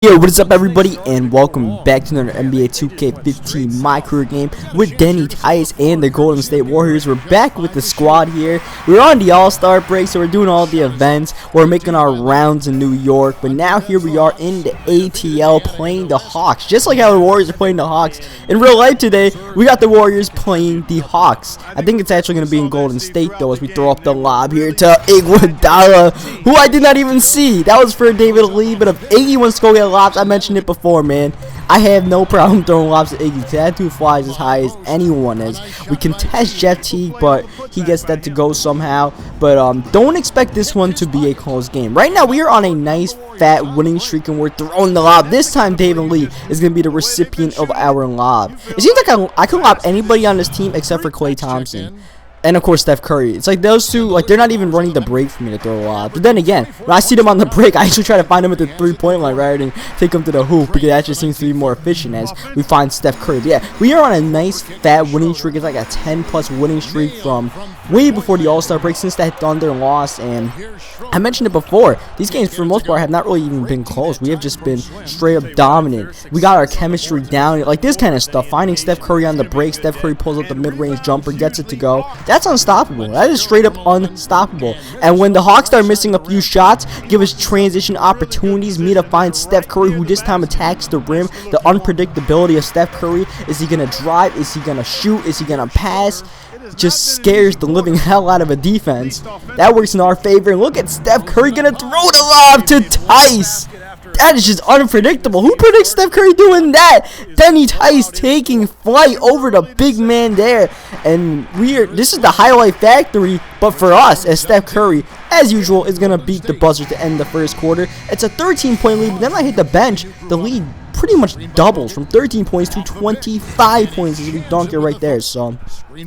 Yo, what is up everybody, and welcome back to another NBA2K15 my career game with Denny Tice and the Golden State Warriors. We're back with the squad here. We're on the All-Star break, so we're doing all the events. We're making our rounds in New York, but now here we are in the ATL playing the Hawks. Just like how the Warriors are playing the Hawks. In real life today, we got the Warriors playing the Hawks. I think it's actually going to be in Golden State though, as we throw up the lob here to Iguodala, who I did not even see. That was for David Lee, but if Iggy wants to go get lobs, I mentioned it before, man. I have no problem throwing lobs to Iggy. That dude flies as high as anyone is. We can test Jeff Teague, but he gets that to go somehow. But don't expect this one to be a close game. Right now, we are on a nice, fat winning streak, and we're throwing the lob. This time, David Lee is going to be the recipient of our lob. It seems like I can lob anybody on this team except for Klay Thompson. And of course Steph Curry. It's like those two, like they're not even running the break for me to throw a lob. But then again, when I see them on the break, I actually try to find them at the 3-point line rather than take them to the hoop, because that just seems to be more efficient as we find Steph Curry. But yeah, we are on a nice fat winning streak. It's like a 10+ winning streak from way before the All-Star break, since that Thunder loss. And I mentioned it before, these games for the most part have not really even been close. We have just been straight up dominant. We got our chemistry down, like this kind of stuff. Finding Steph Curry on the break, Steph Curry pulls up the mid-range jumper, gets it to go. That's unstoppable. That is straight up unstoppable. And when the Hawks start missing a few shots, give us transition opportunities, me to find Steph Curry, who this time attacks the rim. The unpredictability of Steph Curry. Is he going to drive? Is he going to shoot? Is he going to pass? Just scares the living hell out of a defense. That works in our favor. And look at Steph Curry going to throw the lob to Tice. That is just unpredictable. Who predicts Steph Curry doing that? Denny Tice taking flight over the big man there. And this is the highlight factory, but for us, as Steph Curry, as usual, is going to beat the buzzer to end the first quarter. It's a 13-point lead, but then I hit the bench. The lead pretty much doubles from 13 points to 25 points as we dunk it right there. So,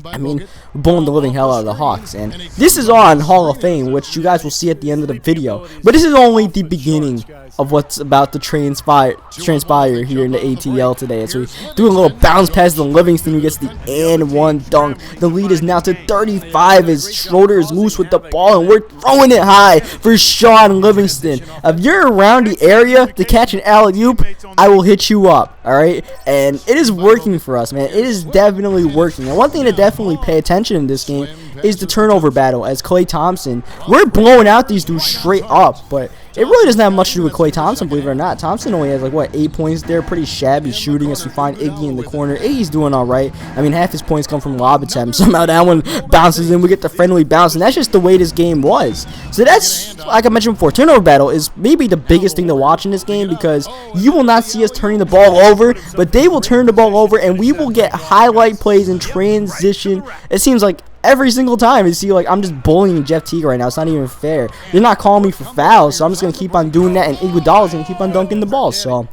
I mean, we're blowing the living hell out of the Hawks. And this is on Hall of Fame, which you guys will see at the end of the video. But this is only the beginning of what's about to transpire here in the ATL today. So we do a little bounce pass to Livingston, who gets the and one dunk. The lead is now to 35 as Schroeder is loose with the ball, and we're throwing it high for Sean Livingston. If you're around the area to catch an alley-oop, I will hit you up, alright? And it is working for us, man. It is definitely working. And one thing to definitely pay attention in this game is the turnover battle, as Klay Thompson, we're blowing out these dudes straight up, but it really doesn't have much to do with Klay Thompson, believe it or not. Thompson only has, like, what, 8 points there. Pretty shabby shooting as we find Iggy in the corner. Iggy's doing all right. I mean, half his points come from lob attempts. Somehow that one bounces in. We get the friendly bounce, and that's just the way this game was. So that's, like I mentioned before, turnover battle is maybe the biggest thing to watch in this game, because you will not see us turning the ball over, but they will turn the ball over, and we will get highlight plays in transition. It seems like every single time. You see, like, I'm just bullying Jeff Teague right now. It's not even fair. You're not calling me for fouls, so I'm just going to keep on doing that, and Iguodala's going to keep on dunking the ball. So,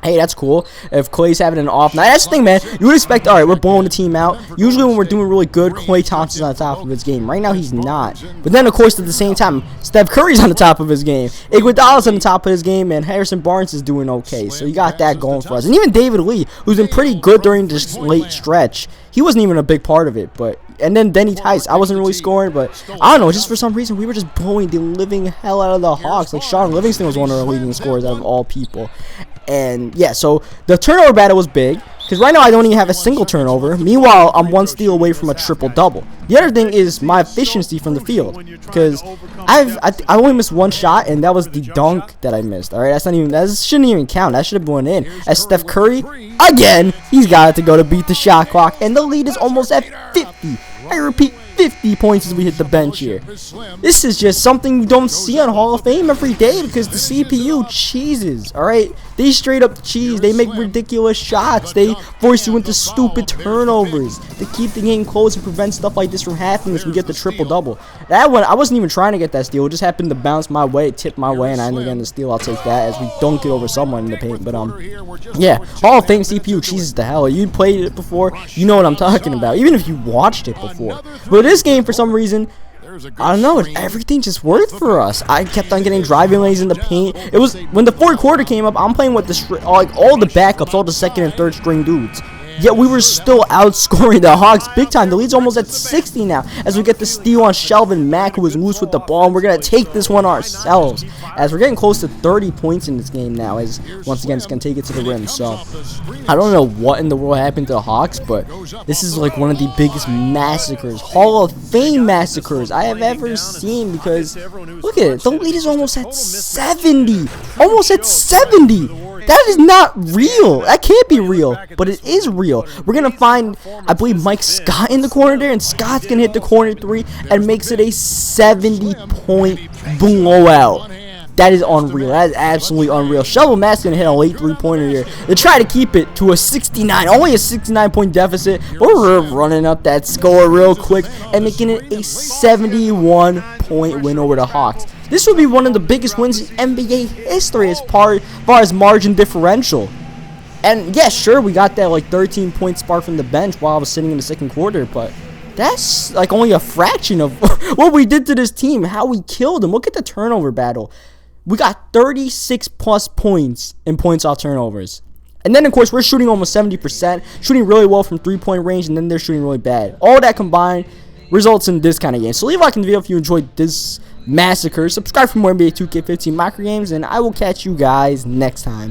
hey, that's cool. If Klay's having an off night, that's the thing, man. You would expect, all right, we're blowing the team out. Usually when we're doing really good, Klay Thompson's on the top of his game. Right now, he's not. But then, of course, at the same time, Steph Curry's on the top of his game. Iguodala's on the top of his game, and Harrison Barnes is doing okay. So you got that going for us. And even David Lee, who's been pretty good during this late stretch, he wasn't even a big part of it. But and then Denny Tice, I wasn't really scoring, but I don't know, just for some reason we were just blowing the living hell out of the Hawks. Like, Sean Livingston was one of our leading scorers out of all people. And yeah, so the turnover battle was big, because right now I don't even have a single turnover. Meanwhile, I'm one steal away from a triple-double. The other thing is my efficiency from the field, because I only missed one shot, and that was the dunk that I missed. All right, that shouldn't even count. That should have gone in. As Steph Curry, again, he's got it to go to beat the shot clock, and the lead is almost at 50. I repeat, 50 points as we hit the bench here. This is just something you don't see on Hall of Fame every day, because the CPU cheeses, alright? They straight up cheese. They make ridiculous shots. They force you into stupid turnovers to keep the game close and prevent stuff like this from happening as we get the triple-double. That one, I wasn't even trying to get that steal. It just happened to bounce my way, tip my way, and I ended up getting the steal. I'll take that as we dunk it over someone in the paint. But, yeah, Hall of Fame CPU cheeses the hell. You played it before, you know what I'm talking about, even if you watched it before. But this game, for some reason, I don't know, everything just worked for us. I kept on getting driving lanes in the paint. It was when the fourth quarter came up, I'm playing with the like all the backups, all the second and third string dudes. Yet we were still outscoring the Hawks big time. The lead's almost at 60 now as we get the steal on Shelvin Mack, who is loose with the ball, and we're going to take this one ourselves as we're getting close to 30 points in this game now, as once again it's going to take it to the rim. So I don't know what in the world happened to the Hawks, but this is like one of the biggest massacres, Hall of Fame massacres I have ever seen, because look at it, the lead is almost at 70. Almost at 70. That is not real. That can't be real, but it is real. We're going to find, I believe, Mike Scott in the corner there, and Scott's going to hit the corner three and makes it a 70-point blowout. That is unreal. That is absolutely unreal. Shovel Matt's going to hit a late three-pointer here to try to keep it to a 69. Only a 69-point deficit, but we're running up that score real quick and making it a 71-point win over the Hawks. This would be one of the biggest wins in NBA history as far as margin differential. And yeah, sure, we got that like 13-point spark from the bench while I was sitting in the second quarter, but that's like only a fraction of what we did to this team, how we killed them. Look at the turnover battle. We got 36 plus points in points off turnovers. And then, of course, we're shooting almost 70%, shooting really well from three-point range, and then they're shooting really bad. All that combined results in this kind of game. So leave a like in the video if you enjoyed this massacre. Subscribe for more NBA 2K15 micro games, and I will catch you guys next time.